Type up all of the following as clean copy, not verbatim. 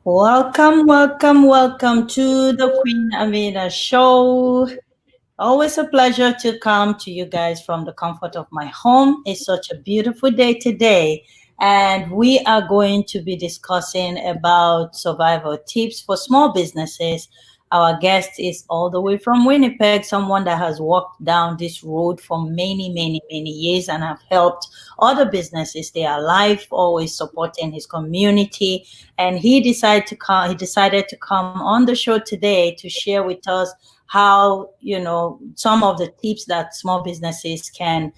Welcome, welcome, welcome to the Queen Amina show. Always a pleasure to come to you guys from the comfort of my home. It's such a beautiful day today, and we are going to be discussing about survival tips for small businesses. Our guest is all the way from Winnipeg, someone that has walked down this road for many, many, many years and have helped other businesses stay alive, always supporting his community. And he decided to come on the show today to share with us how some of the tips that small businesses can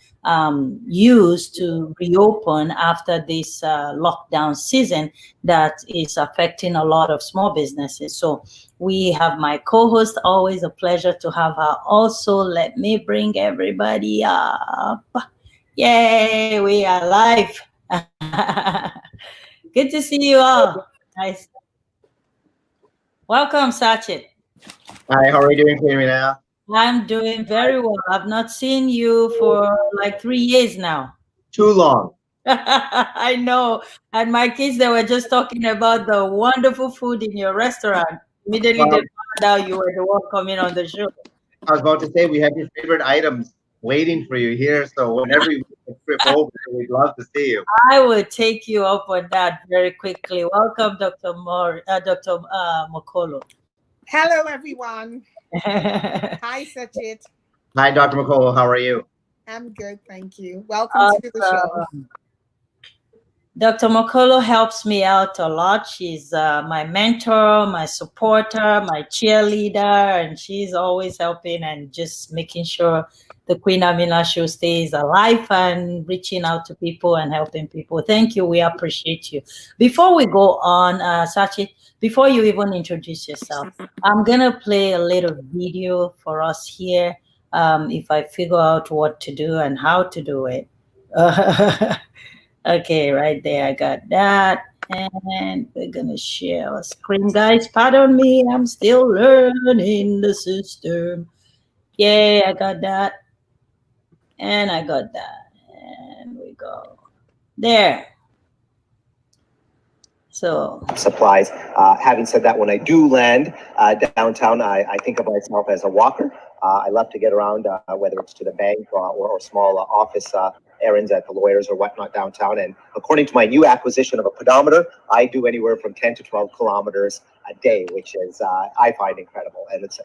use to reopen after this lockdown season that is affecting a lot of small businesses. So we have my co-host, always a pleasure to have her. Also, let me bring everybody up. Yay, we are live. Good to see you all. Nice. Welcome, Sachit. Hi, how are you doing, Amina? I'm doing very well. I've not seen you for like 3 years now. Too long. I know. And my kids, they were just talking about the wonderful food in your restaurant. Immediately they Well, found out you were the one coming on the show. I was about to say we have your favorite items waiting for you here. So whenever you make a trip over, we'd love to see you. I will take you up on that very quickly. Welcome, Dr. Mokolo. Hello, everyone. Hi, Sachit. Hi, Dr. McCullough. How are you? I'm good, thank you. Welcome to the show. Dr. Mokolo helps me out a lot. She's my mentor, my supporter, my cheerleader, and she's always helping and just making sure the Queen Amina show stays alive and reaching out to people and helping people. Thank you. We appreciate you. Before we go on, Sachit, before you even introduce yourself, I'm going to play a little video for us here if I figure out what to do and how to do it. Okay, right there, I got that. And we're gonna share our screen, guys. Pardon me, I'm still learning the system. Yay, I got that. And I got that. And we go. There. So supplies. Having said that, when I do land downtown, I think of myself as a walker. I love to get around, whether it's to the bank or small office errands at the lawyers or whatnot downtown. And according to my new acquisition of a pedometer, I do anywhere from 10 to 12 kilometers a day, which is I find incredible, and it's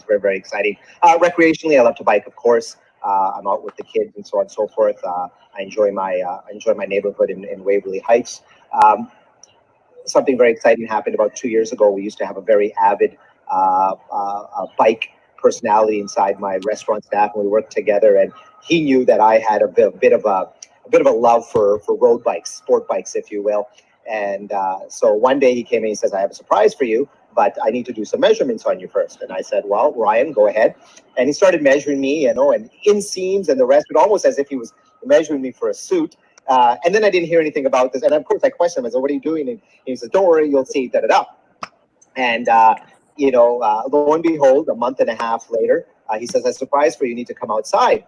very, very exciting. Recreationally, I love to bike, of course. I'm out with the kids and so on and so forth. I enjoy my neighborhood in Waverly Heights. Something very exciting happened about 2 years ago. We used to have a very avid bike personality inside my restaurant staff, and we worked together. And he knew that I had a bit of a love for road bikes, sport bikes, if you will. And so one day he came in and he says, "I have a surprise for you, but I need to do some measurements on you first." And I said, "Well, Ryan, go ahead." And he started measuring me, and inseams and the rest, but almost as if he was measuring me for a suit. And then I didn't hear anything about this. And of course I questioned him. I said, "What are you doing?" And he says, "Don't worry, you'll see, da-da-da." And, lo and behold, a month and a half later, he says, "A surprise for you, you need to come outside."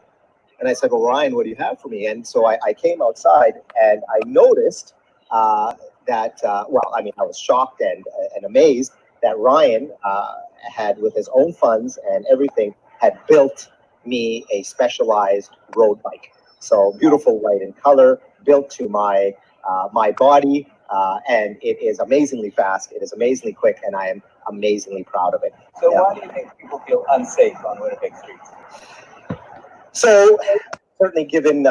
And I said, "Well, Ryan, what do you have for me?" And so I came outside, and I noticed that, I was shocked and amazed that Ryan had, with his own funds and everything, had built me a specialized road bike. So beautiful white in color, built to my body, and it is amazingly fast. It is amazingly quick, and I am amazingly proud of it. So why do you think people feel unsafe on Winnipeg streets? So certainly given,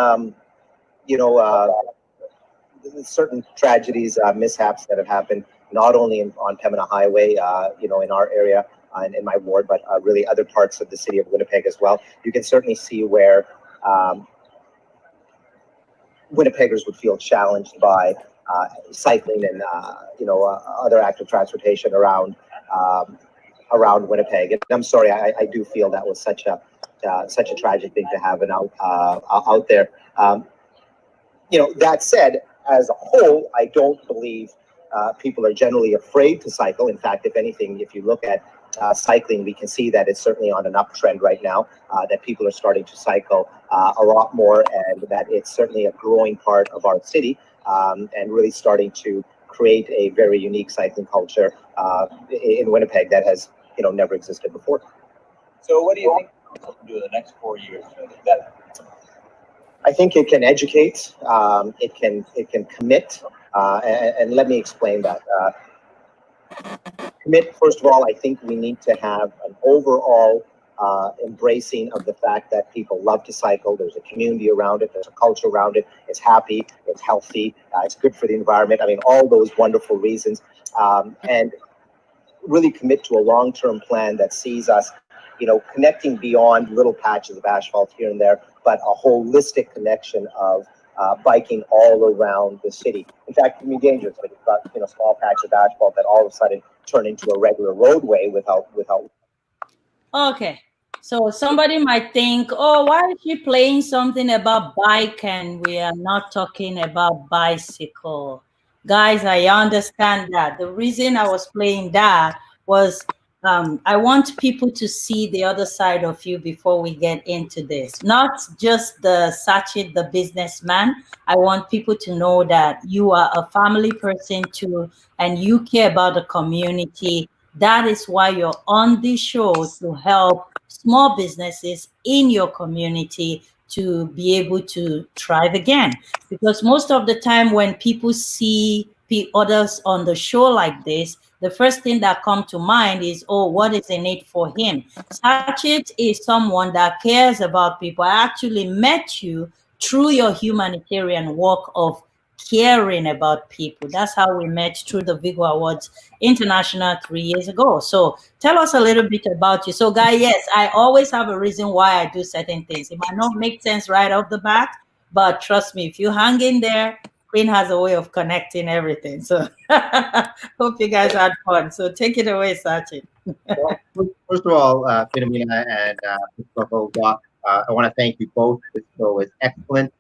certain tragedies, mishaps that have happened, not only on Pembina Highway, in our area and in my ward, but really other parts of the city of Winnipeg as well. You can certainly see where Winnipeggers would feel challenged by cycling and other active transportation around Winnipeg. And I'm sorry, I do feel that was such a tragic thing to have out there. That said, as a whole, I don't believe people are generally afraid to cycle. In fact, if anything, if you look at cycling, we can see that it's certainly on an uptrend right now, that people are starting to cycle a lot more, and that it's certainly a growing part of our city, and really starting to create a very unique cycling culture in Winnipeg that has never existed before. So what do you think council can do in the next 4 years to make it better? I think it can educate, it can commit, and let me explain that. Commit, first of all, I think we need to have an overall embracing of the fact that people love to cycle. There's a community around it. There's a culture around it. It's happy. It's healthy. It's good for the environment. I mean, all those wonderful reasons. And really commit to a long-term plan that sees us, connecting beyond little patches of asphalt here and there, but a holistic connection of biking all around the city. In fact, it can be dangerous, but you've got small patches of asphalt that all of a sudden turn into a regular roadway without. Okay. So somebody might think, oh, why is she playing something about bike and we are not talking about bicycle? Guys, I understand that. The reason I was playing that was I want people to see the other side of you before we get into this. Not just the Sachit, the businessman. I want people to know that you are a family person too, and you care about the community. That is why you're on this show, to help small businesses in your community to be able to thrive again. Because most of the time when people see others on the show like this, the first thing that comes to mind is, oh, what is in it for him? Sachit is someone that cares about people. I actually met you through your humanitarian work of caring about people. That's how we met, through the Vigo Awards International 3 years ago. So tell us a little bit about you. So, Guy, yes, I always have a reason why I do certain things. It might not make sense right off the bat, but trust me, if you hang in there, Queen has a way of connecting everything. So hope you guys had fun. So take it away, Sachin. Well, first of all, Philomena and Doc, I want to thank you both. This show is excellent.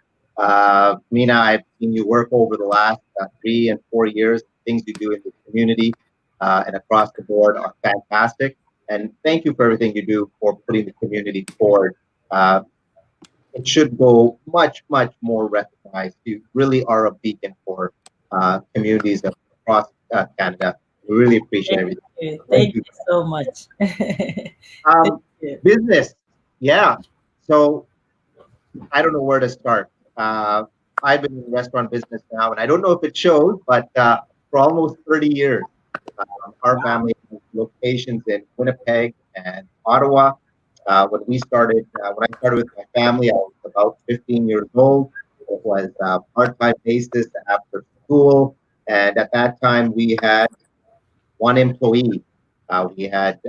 Mina, I've seen you work over the last 3 and 4 years. Things you do in the community and across the board are fantastic. And thank you for everything you do for putting the community forward. It should go much, much more recognized. You really are a beacon for communities across Canada. We really appreciate everything. Thank you so much. Business, yeah. So I don't know where to start. I've been in the restaurant business now, and I don't know if it shows, but for almost 30 years, our family has locations in Winnipeg and Ottawa. When I started with my family, I was about 15 years old. It was part-time basis after school, and at that time we had one employee. We had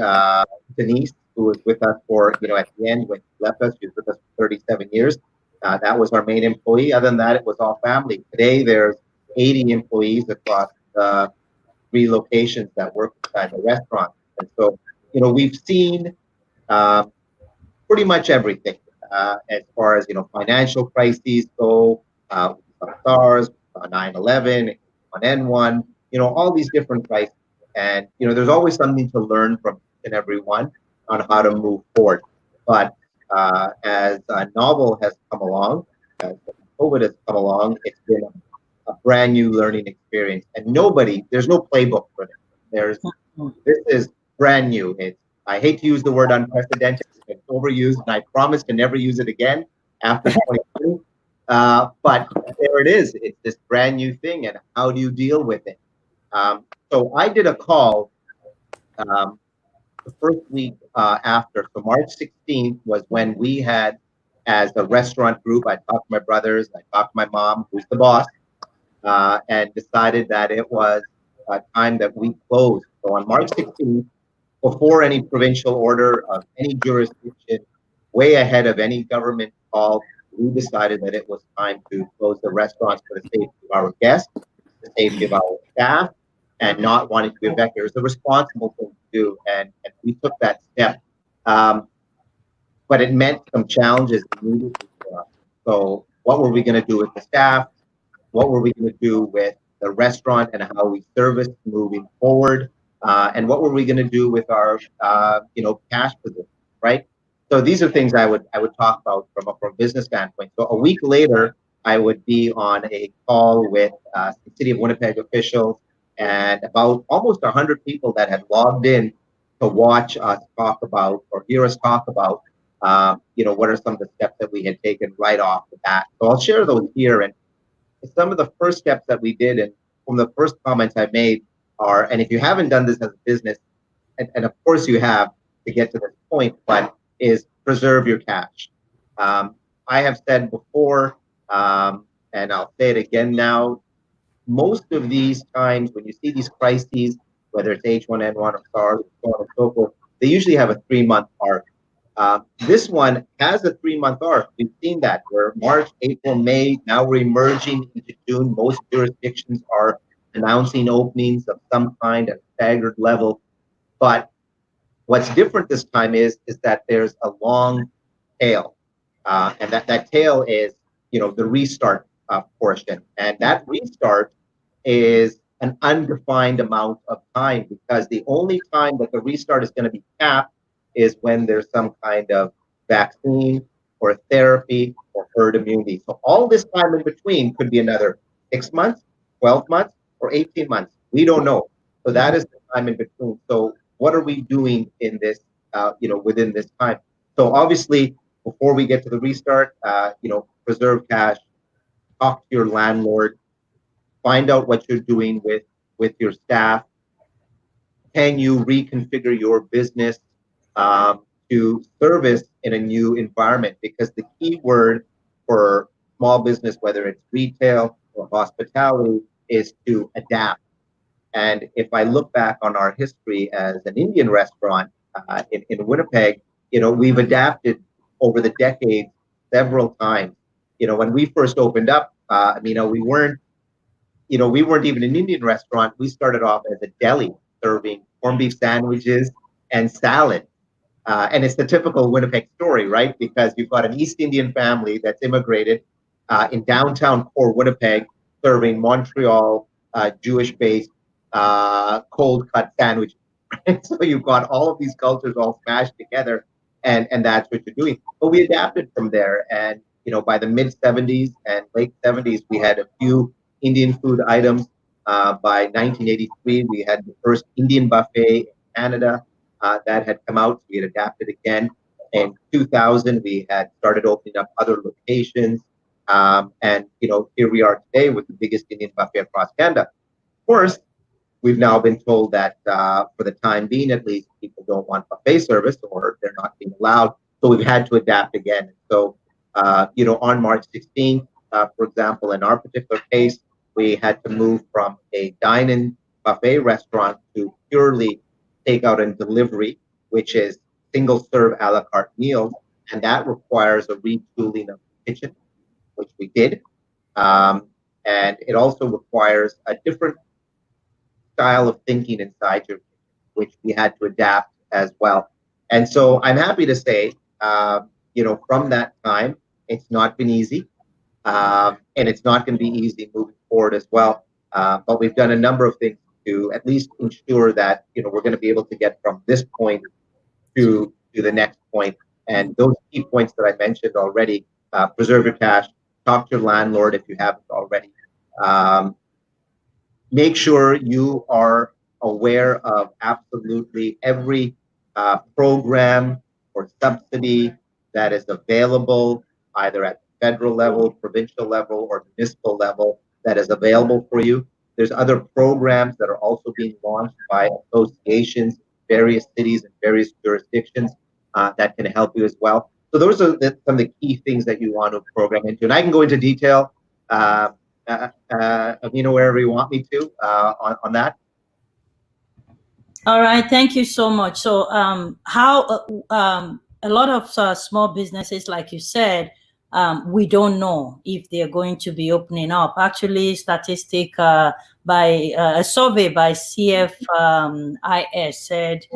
Denise, who was with us for, at the end when she left us, she was with us for 37 years. That was our main employee. Other than that, it was all family. Today, there's 80 employees across 3 locations that work inside the restaurant. And so, we've seen pretty much everything as far as, financial crises go, SARS, 9/11, on N1, all these different crises. And, there's always something to learn from each and every one on how to move forward. But as a novel has come along, as COVID has come along, it's been a brand new learning experience. And there's no playbook for this. This is brand new. I hate to use the word unprecedented. It's overused, and I promise to never use it again after 2020. But there it is. It's this brand new thing, and how do you deal with it? So I did a call the first week after. So March 16th was when we had, as a restaurant group, I talked to my brothers, I talked to my mom, who's the boss, and decided that it was time that we closed. So on March 16th, before any provincial order of any jurisdiction, way ahead of any government call, we decided that it was time to close the restaurants for the safety of our guests, the safety of our staff, and not wanting to be affected. It was the responsible thing to do, and we took that step. But it meant some challenges immediately for us. So what were we going to do with the staff? What were we going to do with the restaurant and how we service moving forward? And what were we going to do with our, cash position, right? So these are things I would talk about from a business standpoint. So a week later, I would be on a call with the City of Winnipeg officials, and about almost 100 people that had logged in to watch us talk about or hear us talk about, what are some of the steps that we had taken right off the bat. So I'll share those here. And some of the first steps that we did, and from the first comments I made are, and if you haven't done this as a business, and of course you have to get to this point, but is preserve your cash. I have said before, and I'll say it again now, most of these times when you see these crises, whether it's H1N1 or SARS, so on and so forth, they usually have a 3-month arc. This one has a 3-month arc. We've seen that where March, April, May, now we're emerging into June. Most jurisdictions are announcing openings of some kind at a staggered level. But what's different this time is that there's a long tail, and that tail is the restart portion, and that restart is an undefined amount of time because the only time that the restart is going to be capped is when there's some kind of vaccine or therapy or herd immunity. So all this time in between could be another 6 months, 12 months, or 18 months. We don't know. So that is the time in between. So what are we doing in this, within this time? So obviously, before we get to the restart, preserve cash, talk to your landlord, find out what you're doing with your staff. Can you reconfigure your business to service in a new environment? Because the key word for small business, whether it's retail or hospitality, is to adapt. And if I look back on our history as an Indian restaurant in Winnipeg, we've adapted over the decades several times. When we first opened up, we weren't even an Indian restaurant. We started off as a deli serving corned beef sandwiches and salad. And it's the typical Winnipeg story, right? Because you've got an East Indian family that's immigrated in downtown core Winnipeg, serving Montreal Jewish-based cold cut sandwiches. Right? So you've got all of these cultures all smashed together, and that's what you're doing. But we adapted from there, and by the mid '70s and late '70s, we had a few Indian food items. By 1983, we had the first Indian buffet in Canada that had come out. So we had adapted again. In 2000, we had started opening up other locations. And here we are today with the biggest Indian buffet across Canada. Of course, we've now been told that for the time being, at least, people don't want buffet service or they're not being allowed. So we've had to adapt again. So, on March 16th, for example, in our particular case, we had to move from a dine-in buffet restaurant to purely takeout and delivery, which is single-serve a la carte meals, and that requires a retooling of the kitchen, which we did. And it also requires a different style of thinking inside your kitchen, which we had to adapt as well. And so I'm happy to say, from that time, it's not been easy. And it's not going to be easy moving forward as well. But we've done a number of things to at least ensure that we're going to be able to get from this point to the next point. And those key points that I mentioned already: preserve your cash, talk to your landlord if you haven't already. Make sure you are aware of absolutely every program or subsidy that is available, either at the federal level, provincial level, or municipal level, that is available for you. There's other programs that are also being launched by associations, various cities and various jurisdictions that can help you as well. So those are some of the key things that you want to program into. And I can go into detail, wherever you want me to on that. All right, thank you so much. So, how a lot of small businesses, like you said, we don't know if they're going to be opening up. Actually, statistic by a survey by CFIS said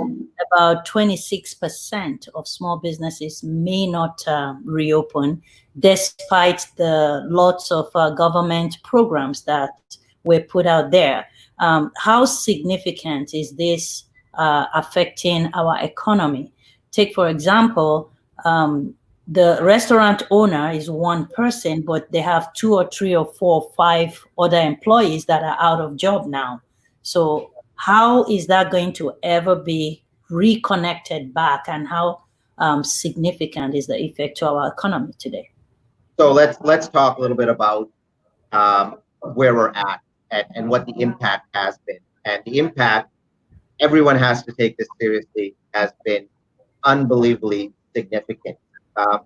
about 26% of small businesses may not reopen, despite the lots of government programs that were put out there. How significant is this affecting our economy? Take, for example, the restaurant owner is one person, but they have 2 or 3 or 4 or 5 other employees that are out of job now. So how is that going to ever be reconnected back, and how significant is the effect to our economy today? So let's talk a little bit about where we're at and what the impact has been. And the impact, everyone has to take this seriously, has been unbelievably significant.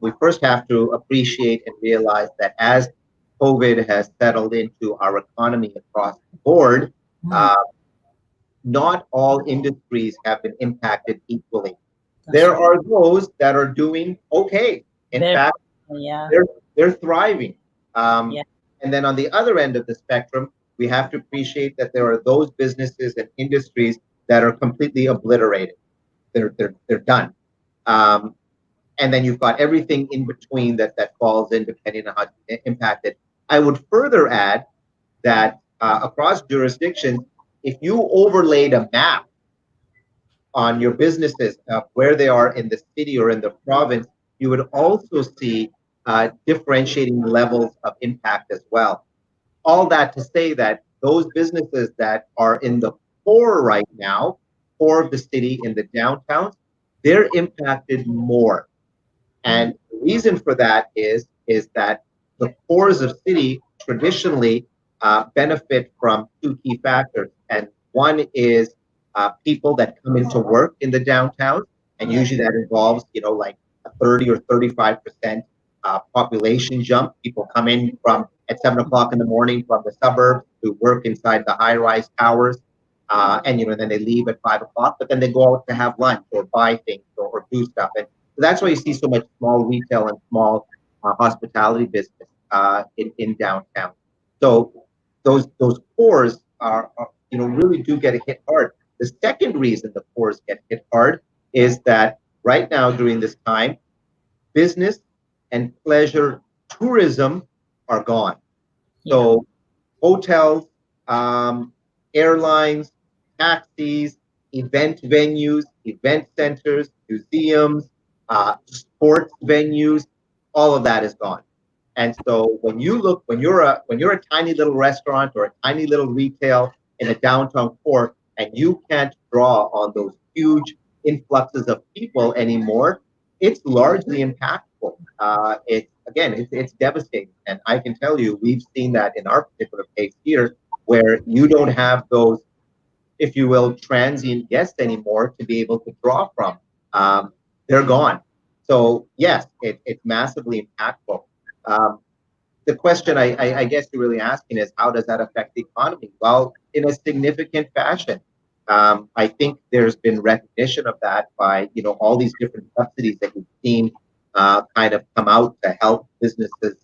We first have to appreciate and realize that as COVID has settled into our economy across the board, Hmm, uh, not all industries have been impacted equally. that's There right. are those that are doing okay. In Very, fact, yeah, they're they're thriving. yeah, And then on the other end of the spectrum, we have to appreciate that there are those businesses and industries that are completely obliterated. They're done. Um, and then you've got everything in between that falls in depending on how it's impacted. I would further add that across jurisdictions, if you overlaid a map on your businesses where they are in the city or in the province, you would also see differentiating levels of impact as well. All that to say that those businesses that are in the core right now, core of the city in the downtowns, they're impacted more. mm, And the reason for that is that the cores of city traditionally benefit from two key factors. And one is people that come into work in the downtown, and yeah, usually that involves, like a 30 or 35% population jump. People come in from at 7 o'clock in the morning from the suburbs to work inside the high-rise towers. And then they leave at 5 o'clock, but then they go out to have lunch or buy things or do stuff. And so that's why you see so much small retail and small hospitality business in downtown. So those cores are really do get hit hard. The second reason the cores get hit hard is that right now during this time, business and pleasure tourism are gone. yeah, So hotels, um, airlines, taxis, event venues, event centers, museums, sports venues, all of that is gone. And so when you're a tiny little restaurant or a tiny little retail in a downtown core, and you can't draw on those huge influxes of people anymore, it's largely impactful. It's devastating, and I can tell you we've seen that in our particular case here, where you don't have those, if you will, transient guests anymore to be able to draw from. Um, they're gone. So yes, it's massively impactful. Um, the question I guess you're really asking is how does that affect the economy? Well, in a significant fashion. I think there's been recognition of that by all these different subsidies that we've seen kind of come out to help businesses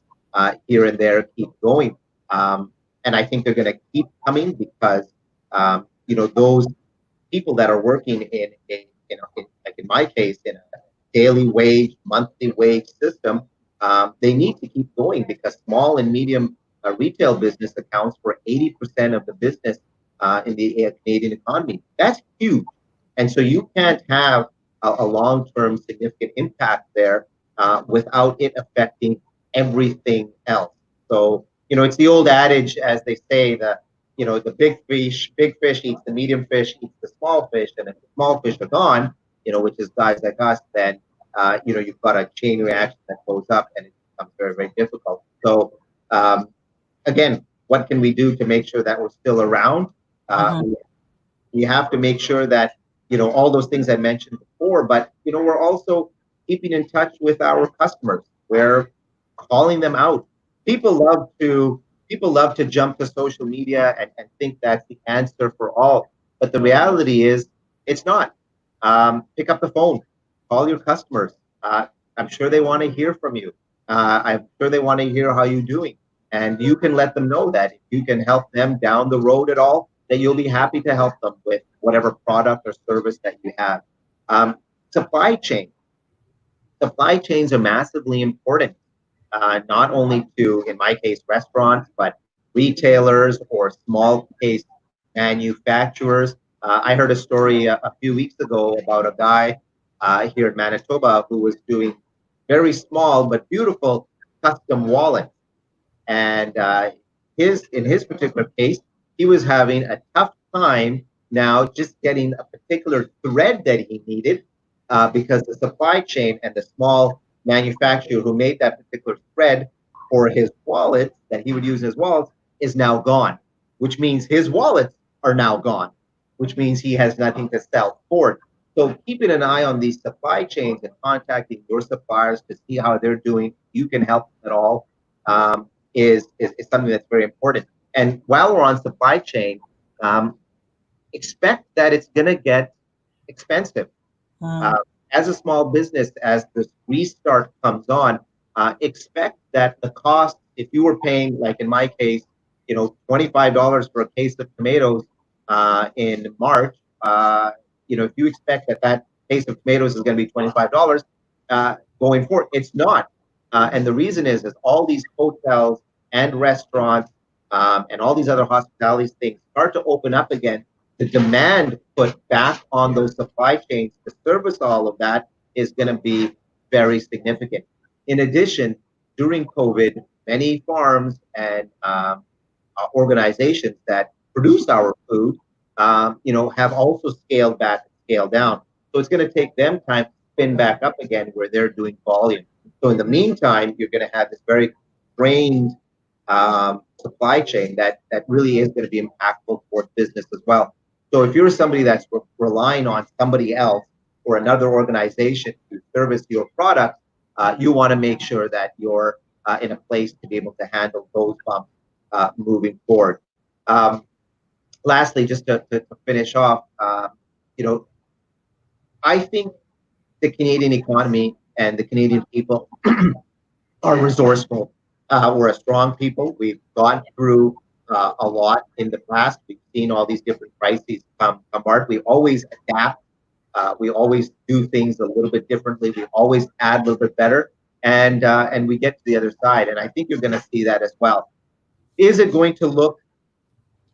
here and there keep going. And I think they're going to keep coming because those people that are working in like in my case, in a daily wage, monthly wage system, they need to keep going because small and medium retail business accounts for 80% of the business in the Canadian economy. That's huge. And so you can't have a long-term significant impact there without it affecting everything else. So, it's the old adage, as they say, the big fish eats the medium fish, eats the small fish, and if the small fish are gone, which is guys like us, then you've got a chain reaction that goes up, and it becomes very, very difficult. So um, again, what can we do to make sure that we're still around? Uh, mhm, we, we have to make sure that all those things I mentioned before, but we're also keeping in touch with our customers. We're calling them out. People love to people love to jump to social media and think that's the answer for all. But the reality is it's not. Pick up the phone, call your customers. I'm sure they want to hear from you. I'm sure they want to hear how you're doing. And you can let them know that if you can help them down the road at all, that you'll be happy to help them with whatever product or service that you have. Um, supply chain. Supply chains are massively important, not only to, in my case, restaurants, but retailers or small case manufacturers. I heard a story a few weeks ago about a guy here in Manitoba who was doing very small but beautiful custom wallets. And in his particular case, he was having a tough time now just getting a particular thread that he needed because the supply chain and the small manufacturer who made that particular thread for his wallets that he would use in his wallets is now gone, which means his wallets are now gone, which means he has nothing to sell forward. So keeping an eye on these supply chains and contacting your suppliers to see how they're doing, you can help them at all, is something that's very important. And while we're on supply chain, um, expect that it's going to get expensive. Uh, Mm. as a small business, as this restart comes on, expect that the cost, if you were paying, like in my case, $25 for a case of tomatoes in March, if you expect that that case of tomatoes is going to be $25 going forward, it's not. And the reason is all these hotels and restaurants and all these other hospitality things start to open up again. The demand put back on those supply chains to service all of that is going to be very significant. In addition, during COVID, many farms and organizations that produce our food, have also scaled back and scaled down. So it's going to take them time to spin back up again where they're doing volume. So in the meantime, you're going to have this very strained supply chain that really is going to be impactful for business as well. So if you're somebody that's relying on somebody else or another organization to service your product, you want to make sure that you're in a place to be able to handle those bumps moving forward. Lastly, just to finish off, you know, I think the Canadian economy and the Canadian people are resourceful. We're a strong people. We've gone through a lot in the past. We've seen all these different crises come about. We always adapt. We always do things a little bit differently. We always add a little bit better, and we get to the other side. And I think you're going to see that as well. Is it going to look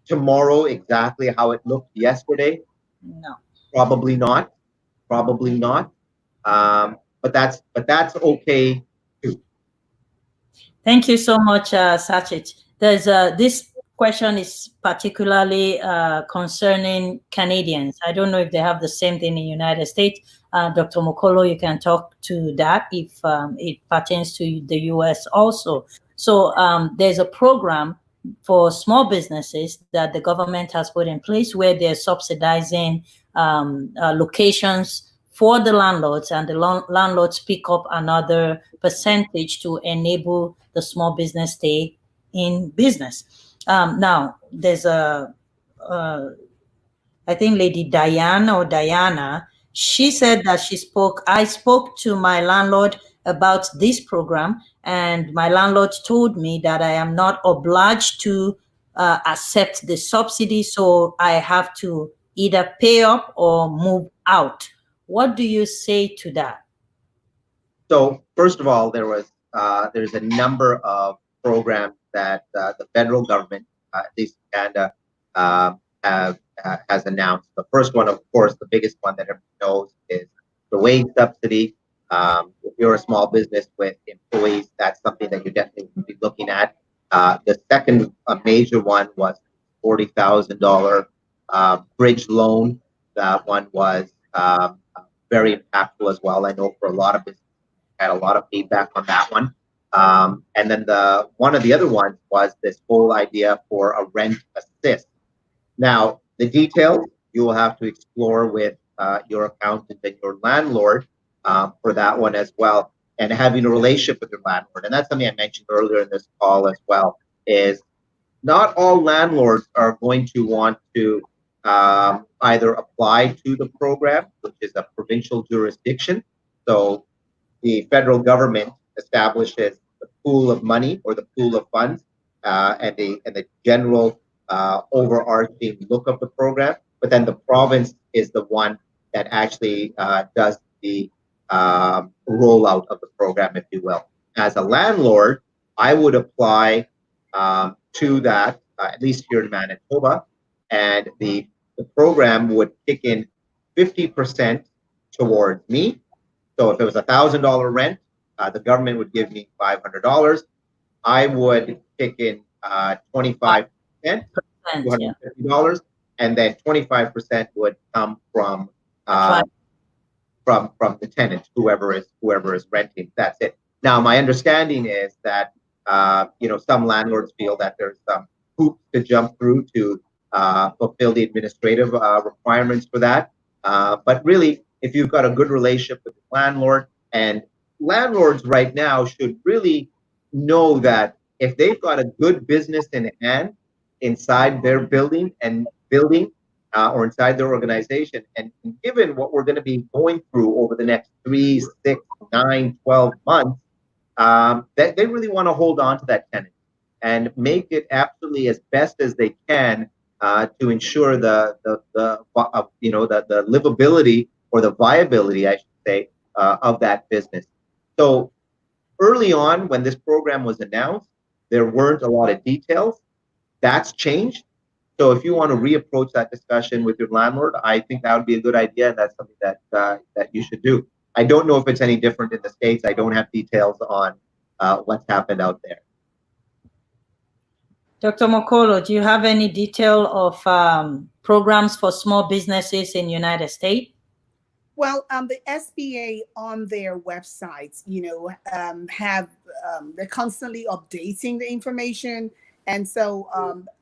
tomorrow exactly how it looked yesterday? No. Probably not. Probably not. But that's okay too. Thank you so much, Sachit. There's this question is particularly concerning Canadians. I don't know if they have the same thing in the United States. Dr. Mokolo, you can talk to that if it pertains to the US also. So there's a program for small businesses that the government has put in place where they're subsidizing locations for the landlords, and the landlords pick up another percentage to enable the small business stay in business. Now, there's I think Lady Diana or Diana, she said that I spoke to my landlord about this program, and my landlord told me that I am not obliged to accept the subsidy, so I have to either pay up or move out. What do you say to that? So first of all, there's a number of programs that the federal government, at least in Canada, has announced. The first one, of course, the biggest one that everyone knows is the wage subsidy. If you're a small business with employees, that's something that you definitely would be looking at. The second major one was $40,000 bridge loan. That one was very impactful as well. I know for a lot of businesses had a lot of feedback on that one. And then one of the other ones was this whole idea for a rent assist. Now, the details you will have to explore with your accountant and your landlord for that one as well, and having a relationship with your landlord. And that's something I mentioned earlier in this call as well, is not all landlords are going to want to either apply to the program, which is a provincial jurisdiction. So the federal government establishes the pool of money or the pool of funds and the general overarching look of the program. But then the province is the one that actually does the rollout of the program, if you will. As a landlord, I would apply to that, at least here in Manitoba, and the program would kick in 50% towards me. So if it was $1,000 rent, the government would give me $500. I would kick in 25%, Yeah. $250, and then 25% would come The uh, client. from the tenant, whoever is renting. That's it. Now, my understanding is that some landlords feel that there's some hoops to jump through to fulfill the administrative requirements for that. But really, if you've got a good relationship with the landlord, and landlords right now should really know that if they've got a good business in hand inside their building or inside their organization. And given what we're going to be going through over the next 3, 6, 9, 12 months, that they really want to hold on to that tenant and make it absolutely as best as they can to ensure the livability or the viability, I should say, of that business. So early on, when this program was announced, there weren't a lot of details. That's changed. So if you want to reapproach that discussion with your landlord, I think that would be a good idea, and that's something that you should do. I don't know if it's any different in the States. I don't have details on what's happened out there. Dr. Mokolo, do you have any detail of programs for small businesses in United States? Well, the SBA on their websites, have they're constantly updating the information, and so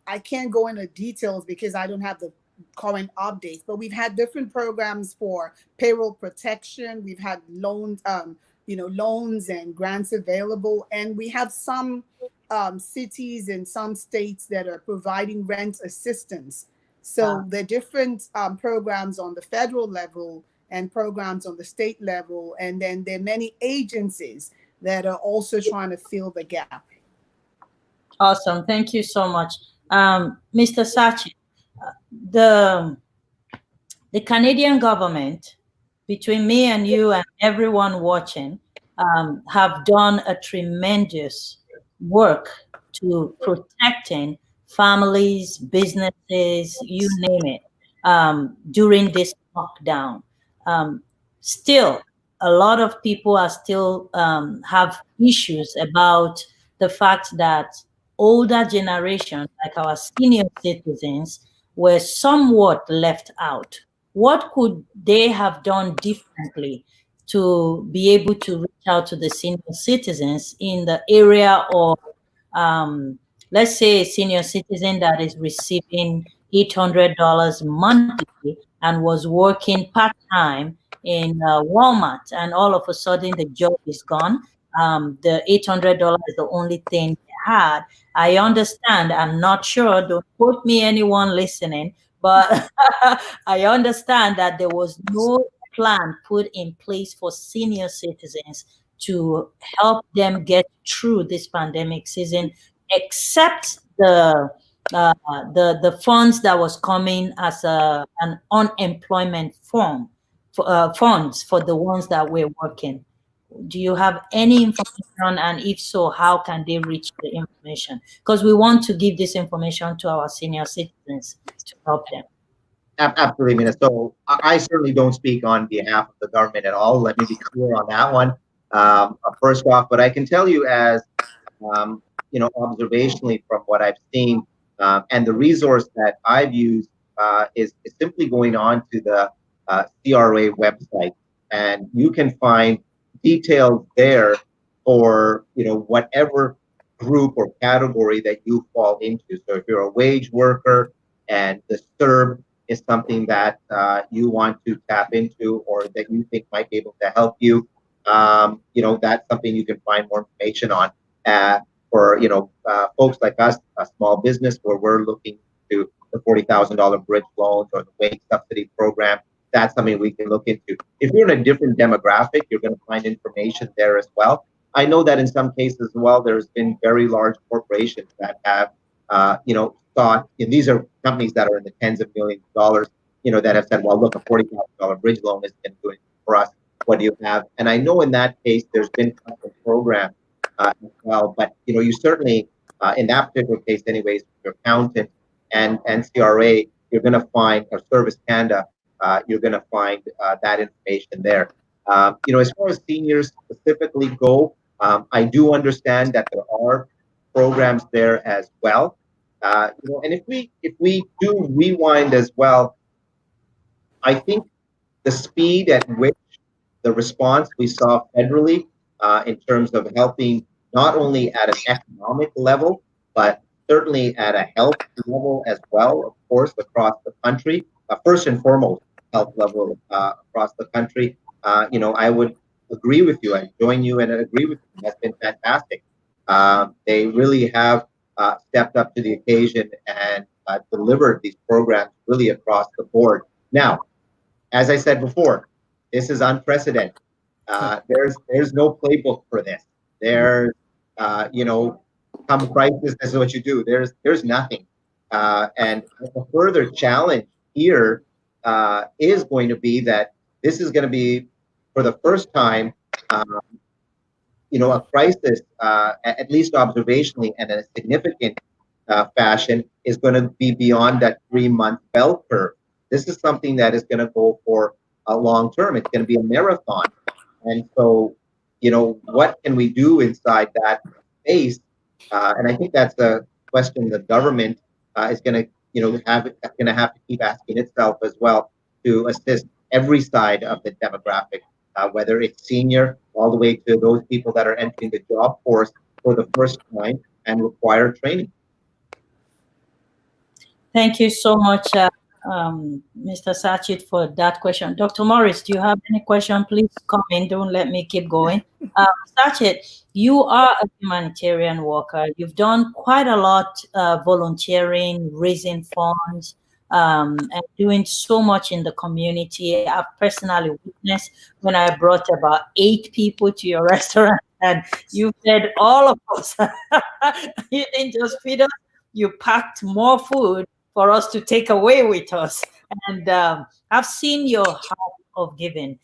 I can't go into details because I don't have the current updates. But we've had different programs for payroll protection. We've had loans and grants available, and we have some cities and some states that are providing rent assistance. So the different programs on the federal level and programs on the state level, and then there are many agencies that are also trying to fill the gap. Awesome, thank you so much, Mr. Sachit. The Canadian government, between me and you and everyone watching, have done a tremendous work to protecting families, businesses, you name it, during this lockdown. Still, a lot of people are still have issues about the fact that older generation, like our senior citizens, were somewhat left out. What could they have done differently to be able to reach out to the senior citizens in the area of, let's say, a senior citizen that is receiving $800 monthly and was working part-time in Walmart, and all of a sudden the job is gone. The $800 is the only thing they had. I understand. I'm not sure. Don't quote me, anyone listening, but I understand that there was no plan put in place for senior citizens to help them get through this pandemic season, except the funds that was coming as an unemployment form funds for the ones that were working. Do you have any information, and if so, how can they reach the information? Because we want to give this information to our senior citizens to help them. Absolutely, Mina. So I certainly don't speak on behalf of the government at all. Let me be clear on that one. First off, but I can tell you as observationally from what I've seen, and the resource that I've used is simply going on to the CRA website, and you can find details there for whatever group or category that you fall into. So if you're a wage worker and the CERB is something that you want to tap into or that you think might be able to help you, that's something you can find more information on. For folks like us, a small business where we're looking to the $40,000 bridge loans or the wage subsidy program, that's something we can look into. If you're in a different demographic, you're going to find information there as well. I know that in some cases as well, there's been very large corporations that have, thought, and these are companies that are in the tens of millions of dollars, that have said, well, look, a $40,000 bridge loan isn't going to do anything for us. What do you have? And I know in that case, there's been a program as well, but you certainly, in that particular case, anyways, your accountant and CRA, you're going to find, or Service Canada, you're going to find that information there. As far as seniors specifically go, I do understand that there are programs there as well. And if we do rewind as well, I think the speed at which the response we saw federally in terms of helping not only at an economic level, but certainly at a health level as well, of course, across the country. First and foremost, health level across the country. I would agree with you. I join you and agree with you. That's been fantastic. They really have stepped up to the occasion and delivered these programs really across the board. Now, as I said before, this is unprecedented. There's no playbook for this. There's come crisis, this is what you do. There's nothing. And a further challenge here is going to be that this is going to be for the first time, a crisis, at least observationally and in a significant fashion, is going to be beyond that 3-month bell curve. This is something that is going to go for a long term. It's going to be a marathon. And so, what can we do inside that space? And I think that's a question the government is going to, have to keep asking itself as well to assist every side of the demographic, whether it's senior all the way to those people that are entering the job force for the first time and require training. Thank you so much, Mr. Sachit, for that question. Dr. Morris, do you have any question? Please come in. Don't let me keep going. Sachit, you are a humanitarian worker. You've done quite a lot volunteering, raising funds, and doing so much in the community. I've personally witnessed when I brought about 8 people to your restaurant and you fed all of us. You didn't just feed us, you packed more food for us to take away with us. And I've seen your heart of giving.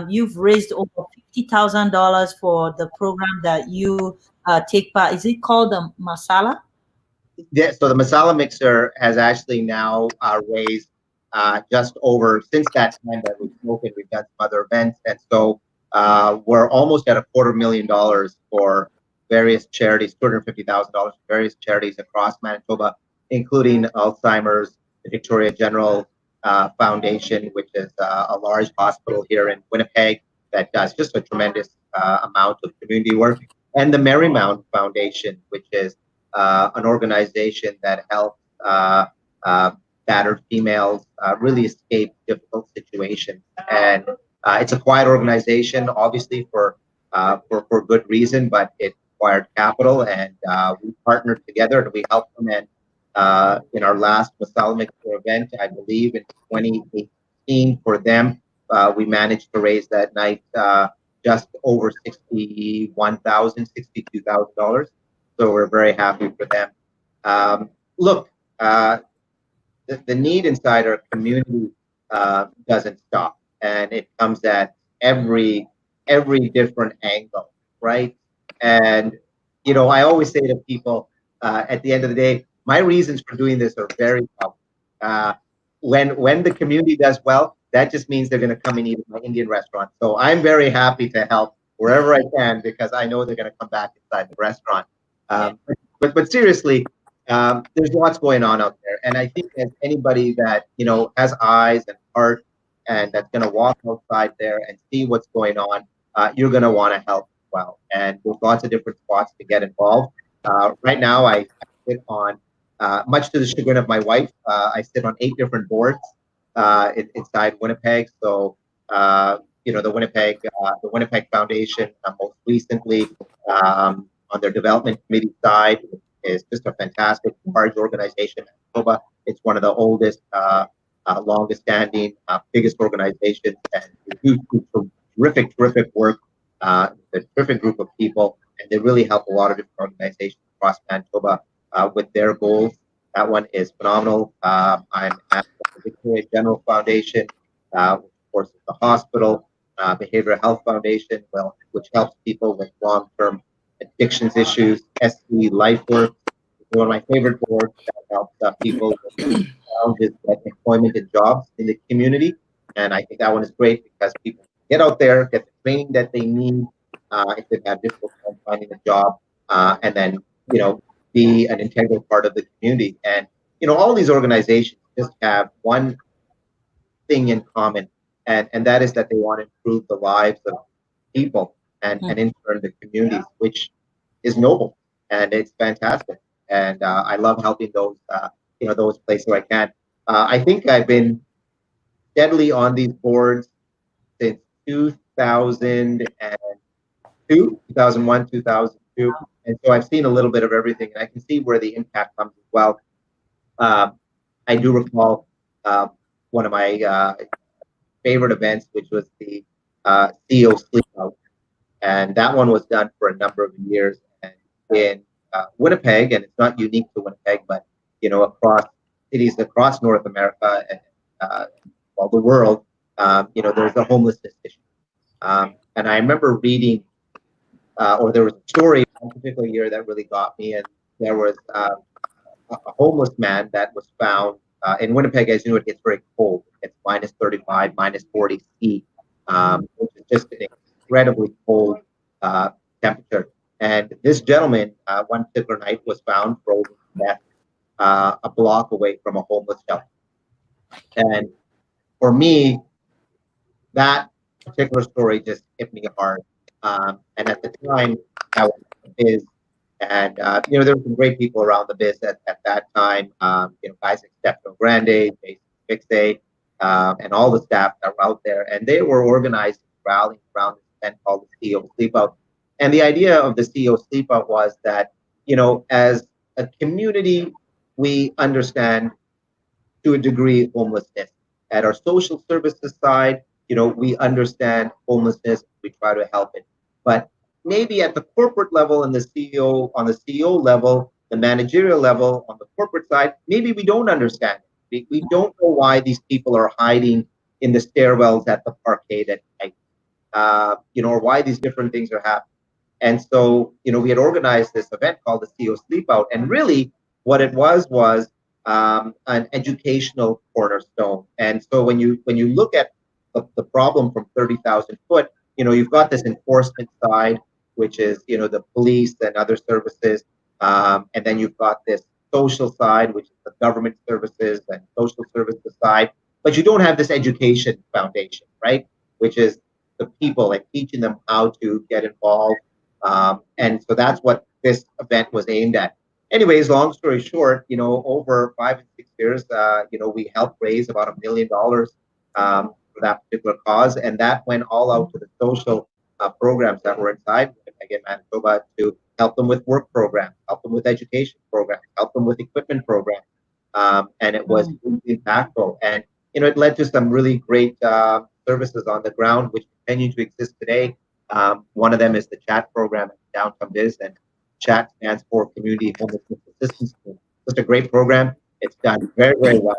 You've raised over $50,000 for the program that you take part. Is it called the Masala? Yeah, so the Masala Mixer has actually now raised just over, since that time that we've spoken, we've done some other events. And so we're almost at $250,000 for various charities, $250,000 for various charities across Manitoba, including Alzheimer's, the Victoria General Foundation, which is a large hospital here in Winnipeg that does just a tremendous amount of community work, and the Marymount Foundation, which is an organization that helps battered females really escape difficult situations. And it's a quiet organization, obviously for good reason, but it required capital, and we partnered together and we helped them. And in our last Masala Mixer event, I believe in 2018 for them, we managed to raise that night just over $62,000. So we're very happy for them. Look, the need inside our community doesn't stop, and it comes at every different angle, right? And I always say to people, at the end of the day, my reasons for doing this are very helpful. When the community does well, that just means they're going to come and eat at my Indian restaurant. So I'm very happy to help wherever I can because I know they're going to come back inside the restaurant. But seriously, there's lots going on out there, and I think as anybody that has eyes and heart, and that's going to walk outside there and see what's going on, you're going to want to help as well. And there's lots of different spots to get involved. Right now, I sit on, much to the chagrin of my wife, I sit on 8 different boards inside Winnipeg. So the Winnipeg Foundation, most recently. On their development committee side is just a fantastic, large organization. Manitoba, it's one of the oldest, longest standing, biggest organizations, and they do terrific work. A terrific group of people, and they really help a lot of different organizations across Manitoba with their goals. That one is phenomenal. I'm at the Victoria General Foundation, which of course is the hospital, Behavioral Health Foundation, which helps people with long-term addictions issues. SC LifeWorks is one of my favorite boards that helps people with challenges like employment and jobs in the community. And I think that one is great because people get out there, get the training that they need if they have difficult time finding a job, and then be an integral part of the community. And all these organizations just have one thing in common, and that is that they want to improve the lives of people and in turn the communities, which is noble and it's fantastic. And I love helping those those places where I can. I think I've been steadily on these boards since 2002, 2001, 2002. And so I've seen a little bit of everything, and I can see where the impact comes as well. Uh, I do recall one of my favorite events, which was the CEO Sleepout, and that one was done for a number of years. And in Winnipeg, and it's not unique to Winnipeg, but across cities across North America and well, the world, there's a homelessness issue. And I remember reading, or there was a story one particular year that really got me, and there was a homeless man that was found in Winnipeg. As you know, it gets very cold. It's minus 35, minus 40 C, which is just an incredibly cold temperature. And this gentleman, one particular night, was found frozen to death a block away from a homeless shelter. And for me, that particular story just hit me hard. And at the time, I was in the biz, and there were some great people around the biz at that time. Guys like Stefano Grande, Jason Fixe, and all the staff that were out there, and they were organizing, rallying around this event called the CEO Sleepout. And the idea of the CEO Sleepout was that, as a community, we understand to a degree homelessness. At our social services side, we understand homelessness, we try to help it. But maybe at the corporate level and the CEO, on the CEO level, the managerial level, on the corporate side, maybe we don't understand it. We don't know why these people are hiding in the stairwells at the parkade at night, or why these different things are happening. And so, we had organized this event called the CEO Sleepout, and really what it was an educational cornerstone. And so when you look at the problem from 30,000 foot, you've got this enforcement side, which is the police and other services, and then you've got this social side, which is the government services and social services side, but you don't have this education foundation, right? Which is the people and teaching them how to get involved. And so that's what this event was aimed at. Anyways, long story short, over 5 and 6 years, we helped raise about $1 million for that particular cause, and that went all out to the social programs that were inside again Manitoba to help them with work programs, help them with education programs, help them with equipment programs, and it was really impactful. And it led to some really great services on the ground, which continue to exist today. One of them is the CHAT program at Downtown Biz, and CHAT stands for Community Homelessness Assistance Team. Just a great program. It's done very, very well,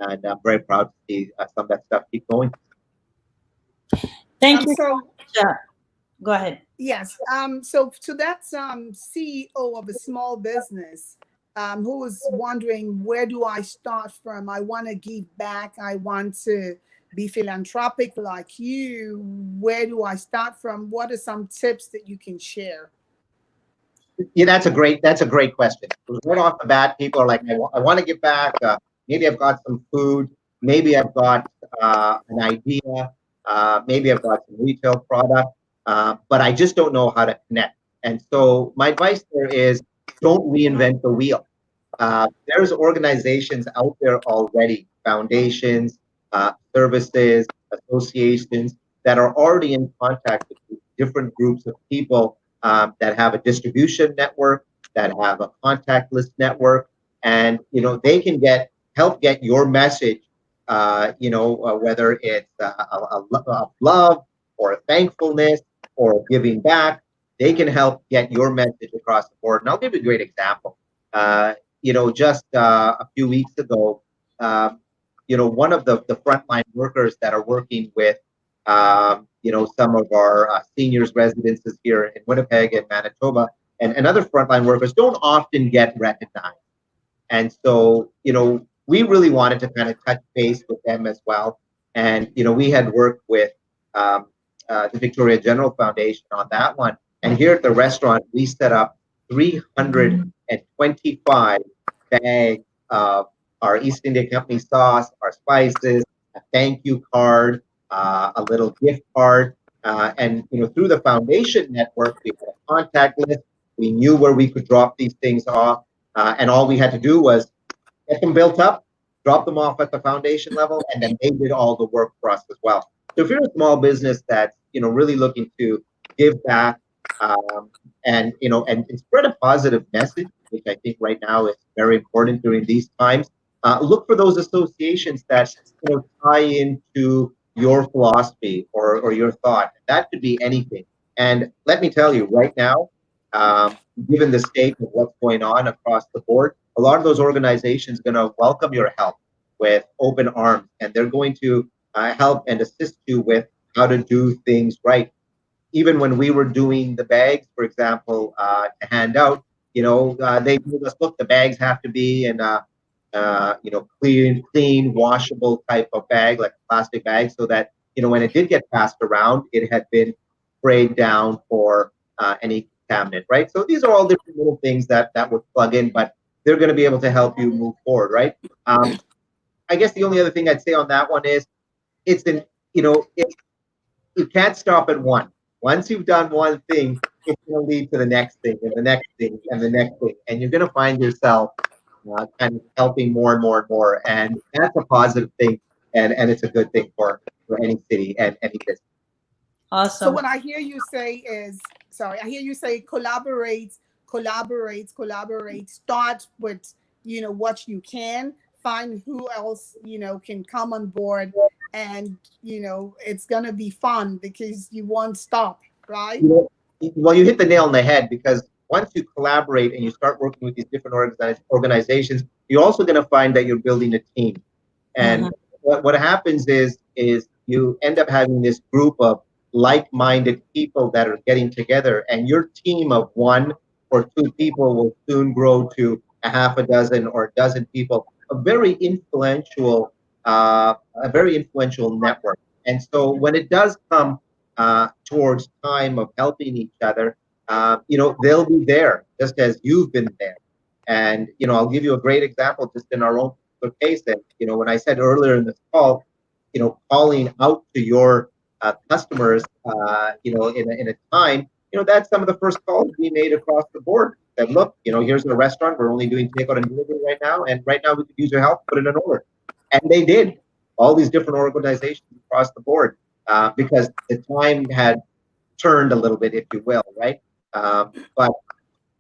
and I'm very proud to see some of that stuff keep going. Thank you. So, go ahead. Yes. So to that CEO of a small business who was wondering, where do I start from? I want to give back. I want to be philanthropic like you. Where do I start from? What are some tips that you can share? Yeah, that's a great question. Right off the bat, people are like, I want to give back. Maybe I've got some food. Maybe I've got an idea. Maybe I've got some retail product, but I just don't know how to connect. And so my advice there is, don't reinvent the wheel. There's organizations out there already, foundations, services, associations that are already in contact with different groups of people that have a distribution network, that have a contact list network, and they can help get your message. Whether it's a love or a thankfulness or giving back, they can help get your message across the board. And I'll give you a great example. Just a few weeks ago, one of the frontline workers that are working with, some of our seniors residences here in Winnipeg and Manitoba, and other frontline workers don't often get recognized. And so, we really wanted to kind of touch base with them as well. And, we had worked with the Victoria General Foundation on that one. And here at the restaurant, we set up 300 and 25 bags of our East India Company sauce, our spices, a thank you card, a little gift card, and through the foundation network, we had a contact list. We knew where we could drop these things off, and all we had to do was get them built up, drop them off at the foundation level, and then they did all the work for us as well. So if you're a small business that's really looking to give back, and spread a positive message, which I think right now is very important during these times, look for those associations that tie into your philosophy or your thought. That could be anything. And let me tell you, right now, given the state of what's going on across the board, a lot of those organizations are going to welcome your help with open arms, and they're going to help and assist you with how to do things right. Even when we were doing the bags, for example, to hand out, they told us, look, the bags have to be in a, clean, washable type of bag, like a plastic bag, so that, when it did get passed around, it had been sprayed down for any contaminant, right? So these are all different little things that would plug in, but they're going to be able to help you move forward, right? I guess the only other thing I'd say on that one is it's an, you can't stop at one. Once you've done one thing, it's going to lead to the next thing and the next thing and the next thing. And you're going to find yourself kind of helping more and more and more. And that's a positive thing. And it's a good thing for any city and any business. So Awesome. what I hear you say is, sorry, I hear you say collaborate, collaborate, collaborate. Start with, what you can. Find who else, can come on board, and it's gonna be fun because you won't stop, right? Well, you hit the nail on the head, because once you collaborate and you start working with these different organizations, you're also going to find that you're building a team. And Mhm. what happens is you end up having this group of like-minded people that are getting together, and your team of one or two people will soon grow to a half a dozen or a dozen people, a very influential network. And so when it does come towards time of helping each other, they'll be there just as you've been there. And I'll give you a great example just in our own case. That when I said earlier in this call, calling out to your customers, in a time, that's some of the first calls we made across the board. That look, here's a restaurant. We're only doing takeout and delivery right now, and right now we could use your help. Put in an order, and they did. All these different organizations across the board, because the time had turned a little bit, if you will, right? But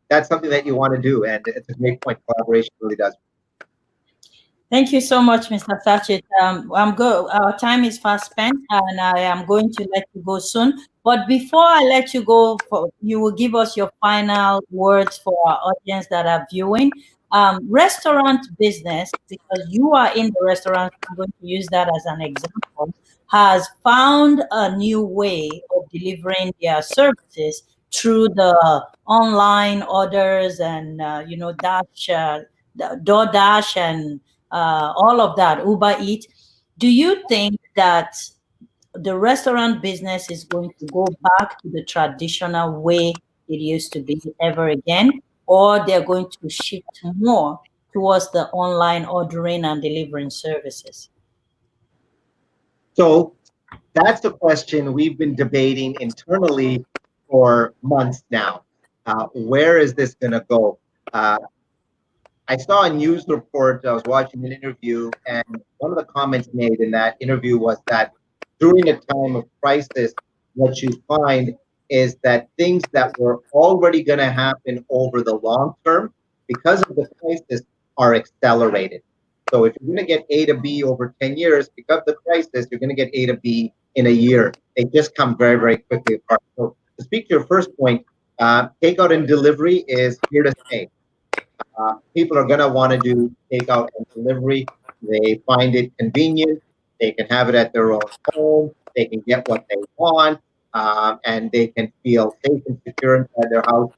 that's something that you want to do, and it's a great point. Collaboration really does. Thank you so much, Mr. Sachit. I'm go. Our time is fast spent, and I am going to let you go soon. But before I let you go, you will give us your final words for our audience that are viewing. Restaurant business, because you are in the restaurant, I'm going to use that as an example, has found a new way of delivering their services through the online orders and DoorDash and all of that, Uber Eat. Do you think that the restaurant business is going to go back to the traditional way it used to be ever again, or they're going to shift more towards the online ordering and delivering services? So that's a question we've been debating internally for months now. Where is this going to go? Uh, I saw a news report. I was watching an interview, and one of the comments made in that interview was that during a time of crisis, what you find is that things that were already going to happen over the long term, because of the crisis, are accelerated. So if you're going to get A to B over 10 years, because of the crisis, you're going to get A to B in a year. They just come very, very quickly apart. So to speak to your first point, takeout and delivery is here to stay. People are going to want to do takeout and delivery. They find it convenient. They can have it at their own home. They can get what they want, and they can feel safe and secure inside their house.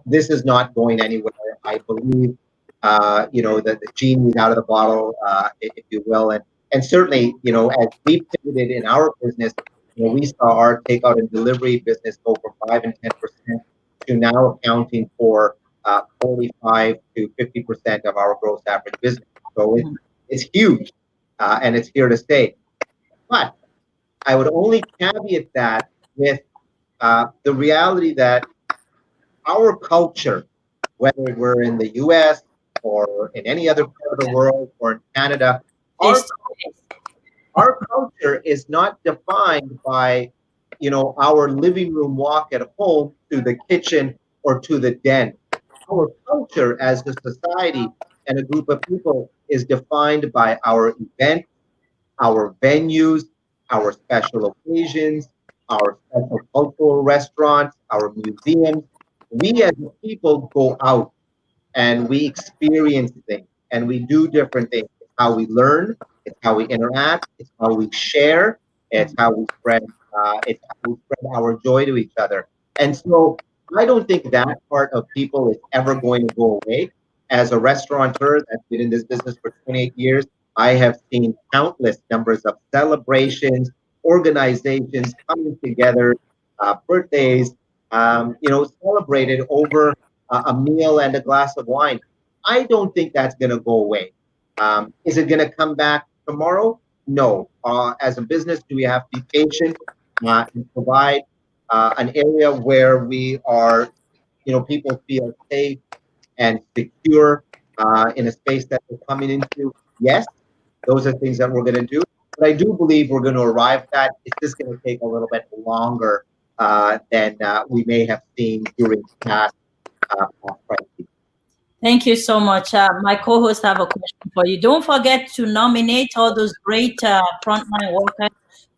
This is not going anywhere. I believe, that the genie is out of the bottle, if you will. And certainly, as we pivoted in our business, we saw our takeout and delivery business go from 5 and 10% to now accounting for 45 to 50% of our gross average business. So it's huge, and it's here to stay. But I would only caveat that with the reality that our culture, whether we're in the US or in any other part of the world or in Canada, Face our to face. our culture is not defined by, our living room walk at home to the kitchen or to the den. Our culture as a society and a group of people is defined by our events, our venues, our special occasions, our special cultural restaurants, our museums. We as a people go out and we experience things and we do different things. It's how we learn, it's how we interact, it's how we share, it's how we spread our joy to each other. And so I don't think that part of people is ever going to go away. As a restaurateur that's been in this business for 28 years, I have seen countless numbers of celebrations, organizations coming together, birthdays, celebrated over a meal and a glass of wine. I don't think that's going to go away. Is it going to come back tomorrow? No. As a business, do we have to be patient and provide an area where we are, people feel safe and secure in a space that we're coming into? Yes, those are things that we're going to do. But I do believe we're going to arrive at that. It's just going to take a little bit longer than we may have seen during past crises. Thank you so much. My co-hosts have a question for you. Don't forget to nominate all those great frontline workers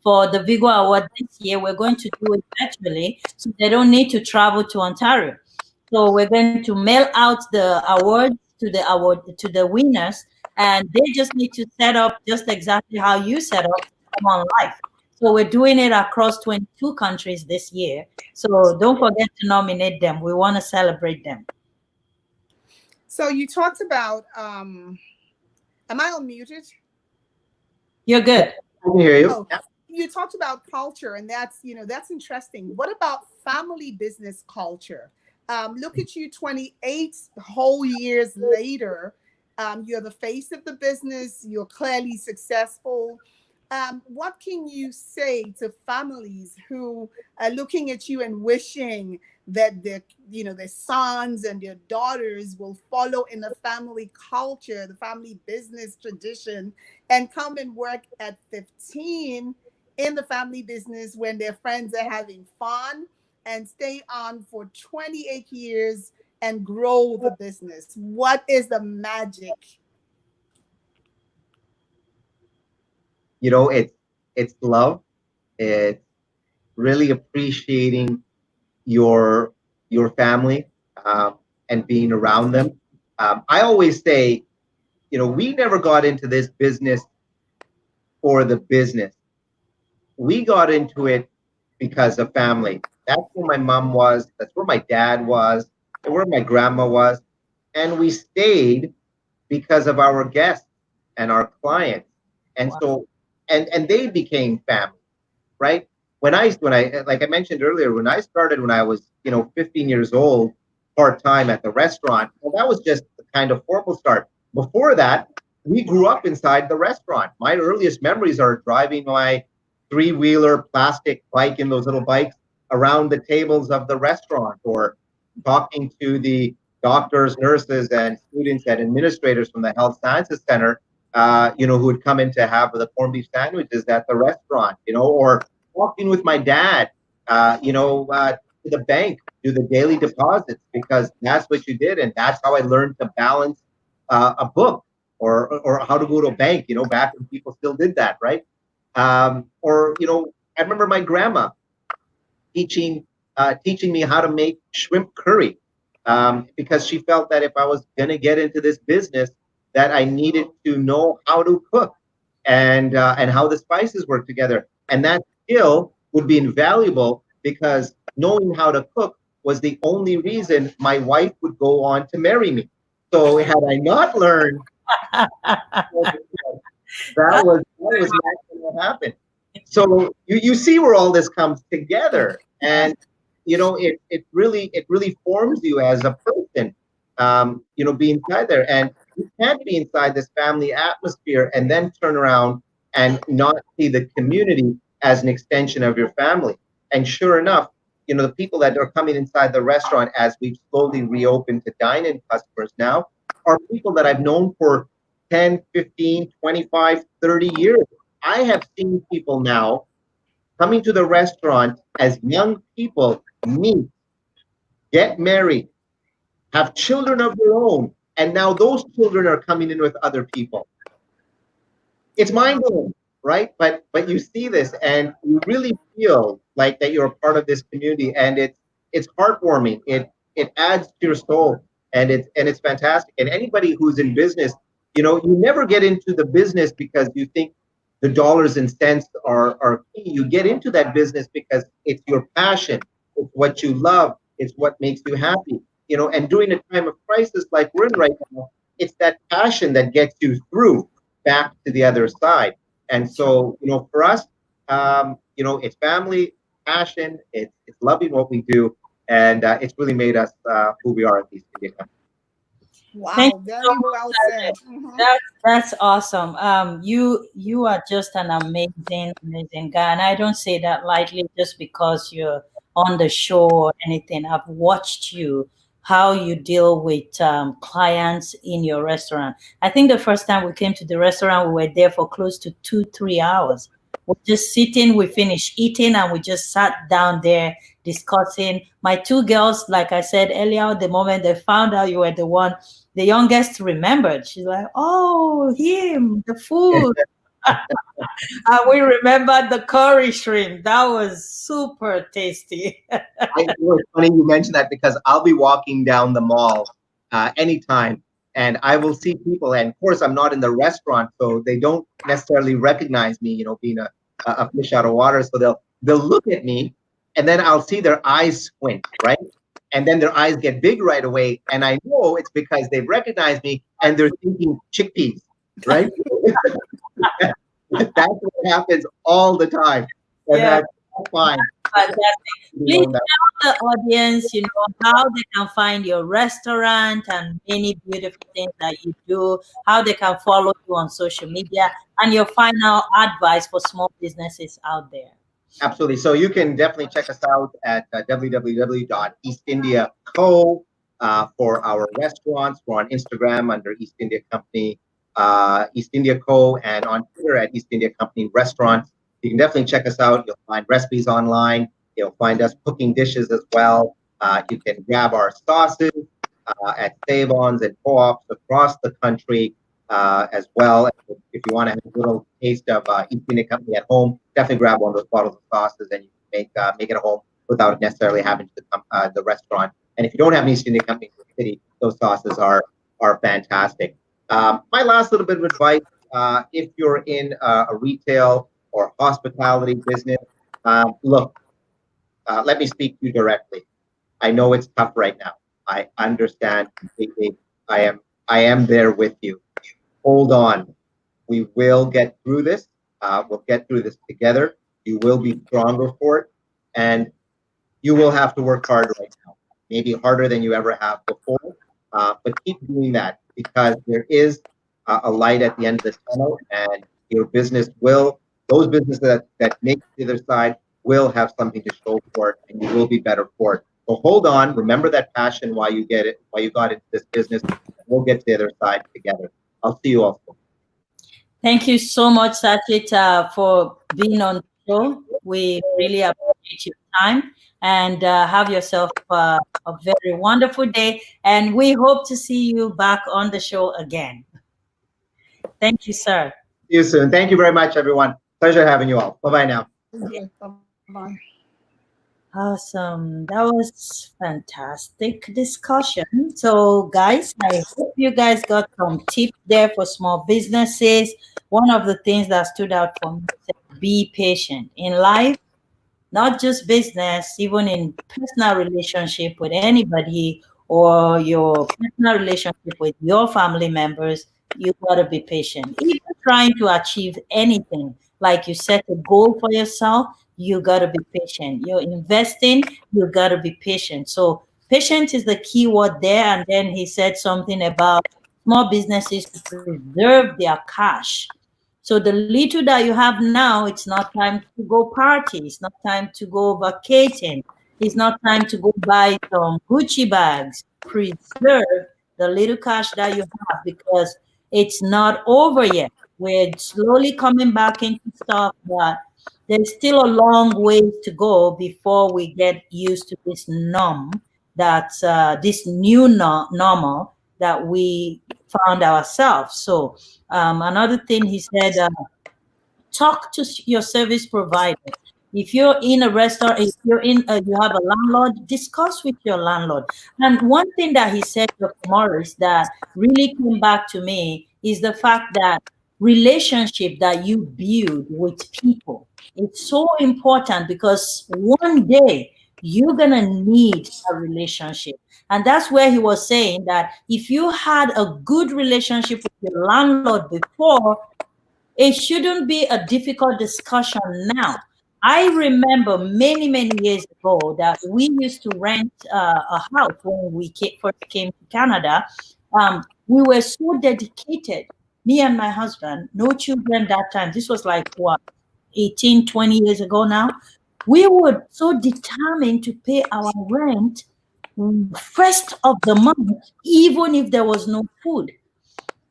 for the Vigo Award this year. We're going to do it virtually, so they don't need to travel to Ontario. So we're going to mail out the awards to the winners, and they just need to set up just exactly how you set up to come on live. So we're doing it across 22 countries this year. So don't forget to nominate them. We want to celebrate them. So you talked about, am I unmuted? You're good. I can hear you. Oh, you talked about culture, and that's interesting. What about family business culture? Look at you, 28 whole years later. You're the face of the business. You're clearly successful. What can you say to families who are looking at you and wishing that their sons and their daughters will follow in the family culture, the family business tradition, and come and work at 15 in the family business when their friends are having fun, and stay on for 28 years and grow the business? What is the magic? It's love. It's really appreciating your family and being around them. I always say, we never got into this business for the business. We got into it because of family. That's where my mom was. That's where my dad was. And where my grandma was. And we stayed because of our guests and our clients. And so, and they became family, right? When I like I mentioned earlier, when I started when I was 15 years old, part time at the restaurant, well, that was just the kind of formal start. Before that, we grew up inside the restaurant. My earliest memories are driving my three-wheeler plastic bike in those little bikes around the tables of the restaurant, or talking to the doctors, nurses, and students and administrators from the Health Sciences Center, who would come in to have the corned beef sandwiches at the restaurant, or walking with my dad, to the bank, do the daily deposits, because that's what you did, and that's how I learned to balance a book, or how to go to a bank. Back when people still did that, right? I remember my grandma teaching teaching me how to make shrimp curry, because she felt that if I was going to get into this business, that I needed to know how to cook and how the spices work together. And that skill would be invaluable, because knowing how to cook was the only reason my wife would go on to marry me. So had I not learned, that was not going to happen. So you see where all this comes together, and it really forms you as a person. be inside there. And you can't be inside this family atmosphere and then turn around and not see the community as an extension of your family. And sure enough, the people that are coming inside the restaurant as we've slowly reopened to dine-in customers now are people that I've known for 10, 15, 25, 30 years. I have seen people now coming to the restaurant as young people meet, get married, have children of their own, and now those children are coming in with other people. It's mind blowing, right? But you see this and you really feel like that you're a part of this community, and it's heartwarming. It adds to your soul, and it's fantastic. And anybody who's in business, you never get into the business because you think the dollars and cents are key. You get into that business because it's your passion, it's what you love, it's what makes you happy. And during a time of crisis like we're in right now, it's that passion that gets you through back to the other side. And so, for us, it's family, passion, it's loving what we do, and it's really made us who we are at East India Company. Thank Wow, you very so well much. said. Mhm. That's awesome. You are just an amazing guy, and I don't say that lightly just because you're on the show or anything. I've watched you how you deal with clients in your restaurant. I think the first time we came to the restaurant, we were there for close to 2, 3 hours. We're just sitting. We finished eating, and we just sat down there discussing. My two girls, like I said earlier, the moment they found out you were the youngest remembered. She's like, "Oh, him, the food." And we remembered the curry shrimp. That was super tasty. It's funny you mentioned that because I'll be walking down the mall anytime, and I will see people. And of course, I'm not in the restaurant, so they don't necessarily recognize me. Being a fish out of water. So they'll look at me, and then I'll see their eyes squint, right? And then their eyes get big right away, and I know it's because they've recognized me and they're thinking chickpeas, right? That's what happens all the time, and Yeah, that's fine. fantastic. You Please know, that tell the audience, how they can find your restaurant and many beautiful things that you do, how they can follow you on social media, and your final advice for small businesses out there. Absolutely. So you can definitely check us out at www.eastindiaco for our restaurants. We're on Instagram under East India Company, East India Co., and on Twitter at East India Company Restaurants. You can definitely check us out. You'll find recipes online. You'll find us cooking dishes as well. You can grab our sauces at Save-Ons and co-ops across the country as well. If you want to have a little taste of East India Company at home, definitely grab one of those bottles of sauces and you can make it at home without necessarily having to come the restaurant. And if you don't have an East India Company in the city, those sauces are fantastic. My last little bit of advice: if you're in a retail or hospitality business, look, let me speak to you directly. I know it's tough right now. I understand completely. I am I am there with you. Hold on. We will get through this. We'll get through this together. You will be stronger for it, and you will have to work hard right now, maybe harder than you ever have before. But keep doing that because there is a light at the end of the tunnel, and your business will, those businesses that make it to the other side will have something to show for it, and you will be better for it. So hold on, remember that passion why you get it, why you got into this business. We'll get to the other side together. I'll see you all soon. Thank you so much, Sachit, for being on the show. We really appreciate your time and have yourself a very wonderful day. And we hope to see you back on the show again. Thank you, sir. See you soon. Thank you very much, everyone. Pleasure having you all. Bye bye now. Okay, bye-bye. Awesome. That was fantastic discussion. So, guys, I hope you guys got some tips there for small businesses. One of the things that stood out for me is be patient in life, not just business, even in personal relationship with anybody or your personal relationship with your family members, you gotta be patient. If you're trying to achieve anything, like you set a goal for yourself, you gotta be patient. You're investing, you gotta be patient. So Patient is the key word there. And then he said something about small businesses to preserve their cash. So the little that you have now, it's not time to go party. It's not time to go vacating. It's not time to go buy some Gucci bags. Preserve the little cash that you have because it's not over yet. We're slowly coming back into stuff, but there's still a long ways to go before we get used to this this new normal that we found ourselves. So another thing he said, talk to your service provider. If you're in a restaurant, if you're in, you have a landlord, discuss with your landlord. And one thing that he said, Dr. Morris, that really came back to me is the fact that relationship that you build with people, it's so important because one day you're gonna need a relationship. And that's where he was saying that if you had a good relationship with your landlord before, it shouldn't be a difficult discussion now. I remember many, many years ago that we used to rent a house when we first came to Canada. We were so dedicated, me and my husband, no children that time. This was like what, 18, 20 years ago now. We were so determined to pay our rent first of the month, even if there was no food.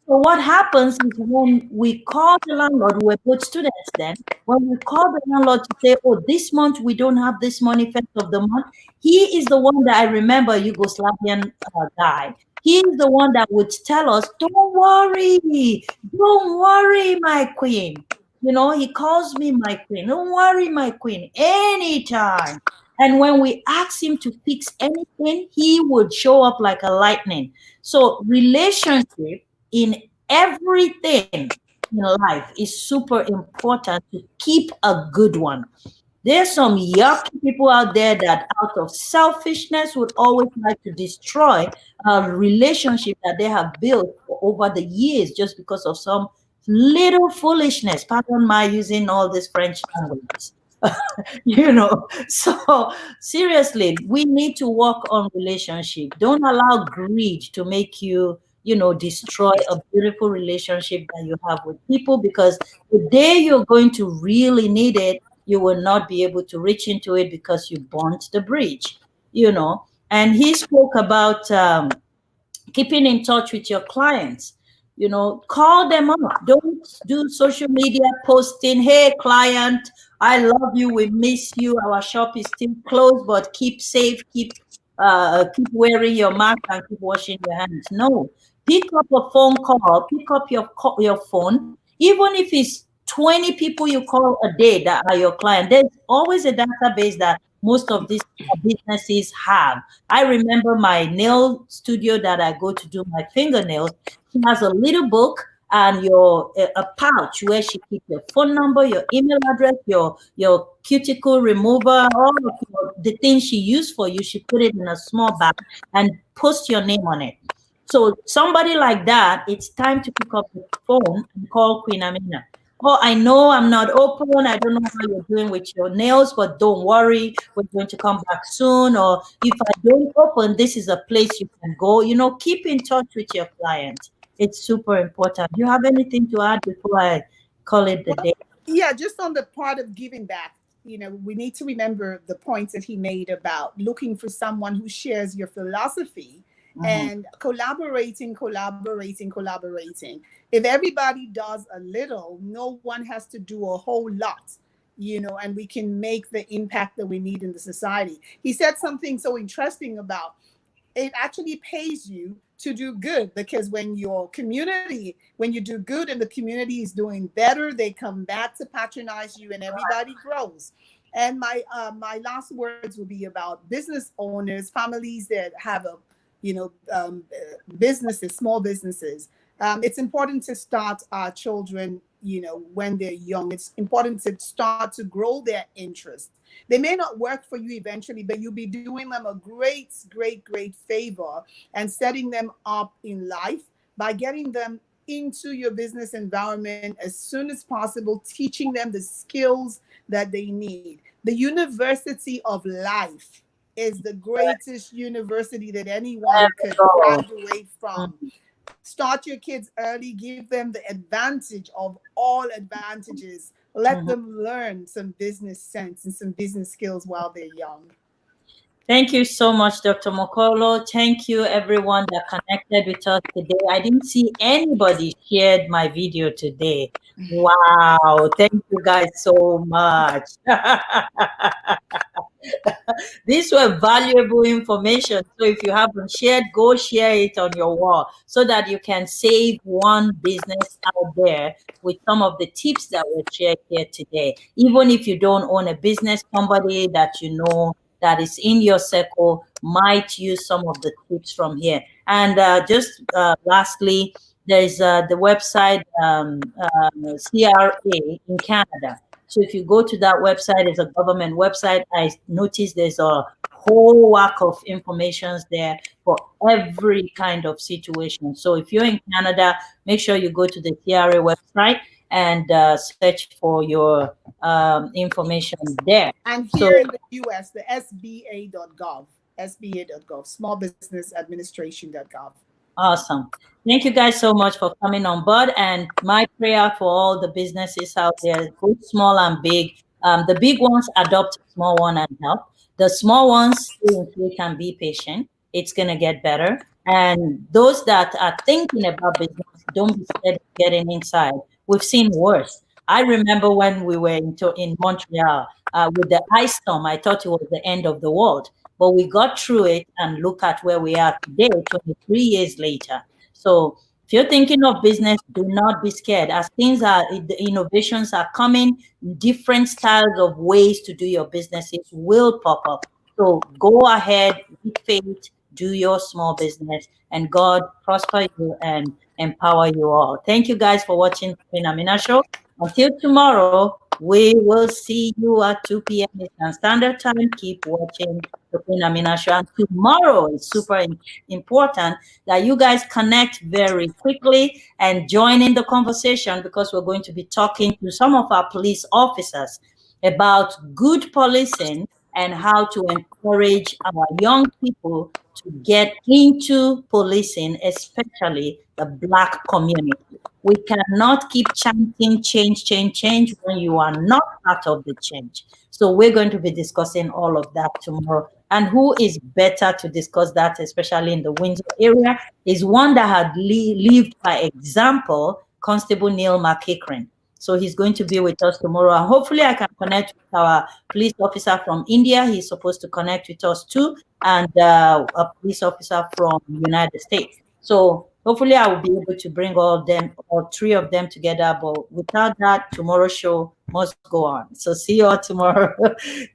So what happens is when we call the landlord, we're both students then, when we call the landlord to say, oh, this month we don't have this money first of the month, he is the one that I remember, Yugoslavian guy. He is the one that would tell us, don't worry, my queen. You know, he calls me my queen. Don't worry, my queen, anytime. And when we ask him to fix anything, he would show up like a lightning. So relationship in everything in life is super important to keep a good one. There's some yucky people out there that, out of selfishness, would always like to destroy a relationship that they have built for over the years just because of some little foolishness. Pardon my using all these French languages. So seriously, we need to work on relationship. Don't allow greed to make you, destroy a beautiful relationship that you have with people, because the day you're going to really need it, you will not be able to reach into it because you burnt the bridge. And he spoke about keeping in touch with your clients. Call them up. Don't do social media posting, hey client, I love you, we miss you, our shop is still closed, but keep safe, keep wearing your mask and keep washing your hands. No, pick up a phone call, pick up your phone, even if it's 20 people you call a day that are your client. There's always a database that most of these businesses have. I remember my nail studio that I go to do my fingernails. She has a little book and a pouch where she keeps your phone number, your email address, your cuticle remover, all of the things she used for you. She put it in a small bag and post your name on it. So somebody like that, it's time to pick up the phone and call Queen Amina. Oh, I know I'm not open. I don't know how you're doing with your nails, but don't worry. We're going to come back soon. Or if I don't open, this is a place you can go. Keep in touch with your client. It's super important. Do you have anything to add before I call it the day? Yeah, just on the part of giving back, we need to remember the points that he made about looking for someone who shares your philosophy and collaborating. If everybody does a little, no one has to do a whole lot, and we can make the impact that we need in the society. He said something so interesting about it actually pays you to do good, because when you do good and the community is doing better, they come back to patronize you and everybody grows. And my last words will be about business owners, families that have businesses, small businesses. It's important to start our children, when they're young. It's important to start to grow their interest. They may not work for you eventually, but you'll be doing them a great, great, great favor and setting them up in life by getting them into your business environment as soon as possible, teaching them the skills that they need. The university of life is the greatest university that anyone There we could go. graduate from. Mm. Start your kids early, give them the advantage of all advantages. Let Mhm. them learn some business sense and some business skills while they're young. Thank you so much, Dr. Mokolo. Thank you, everyone that connected with us today. I didn't see anybody shared my video today. Wow. Thank you guys so much. These were valuable information. So if you haven't shared, go share it on your wall so that you can save one business out there with some of the tips that were shared here today. Even if you don't own a business, somebody that you know that is in your circle might use some of the tips from here. And just lastly, there's the website CRA in Canada. So if you go to that website, it's a government website. I noticed there's a whole whack of information there for every kind of situation. So if you're in Canada, make sure you go to the CRA website and search for your information there. And So here in the US, the SBA.gov, SBA.gov, Small Business Administration.gov. awesome. Thank you guys so much for coming on board. And my prayer for all the businesses out there, both small and big. The big ones adopt a small one and help. The small ones stay until you can be patient. It's gonna get better. And those that are thinking about business, don't be scared of getting inside. We've seen worse. I remember when we were in Montreal with the ice storm. I thought it was the end of the world, but we got through it and look at where we are today, 23 years later. So if you're thinking of business, do not be scared. As things are, the innovations are coming, different styles of ways to do your businesses will pop up. So go ahead with faith, do your small business, and God prosper you and empower you all. Thank you guys for watching the Amina Show. Until tomorrow, we will see you at 2 p.m. Eastern Standard Time. Keep watching the Queen Amina Show. And tomorrow is super important that you guys connect very quickly and join in the conversation because we're going to be talking to some of our police officers about good policing and how to encourage our young people to get into policing, especially the Black community. We cannot keep chanting change, change, change when you are not part of the change. So we're going to be discussing all of that tomorrow. And who is better to discuss that, especially in the Windsor area, is one that had lived by example, Constable Neil McEachran. So he's going to be with us tomorrow. And hopefully I can connect with our police officer from India. He's supposed to connect with us too. And a police officer from the United States. So hopefully I will be able to bring all of them, all three of them together. But without that, tomorrow's show must go on. So see you all tomorrow,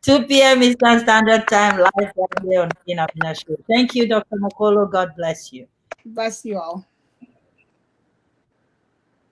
2 p.m. Eastern Standard Time, live right here on Queen Amina Show. Thank you, Dr. Mokolo. God bless you. Bless you all.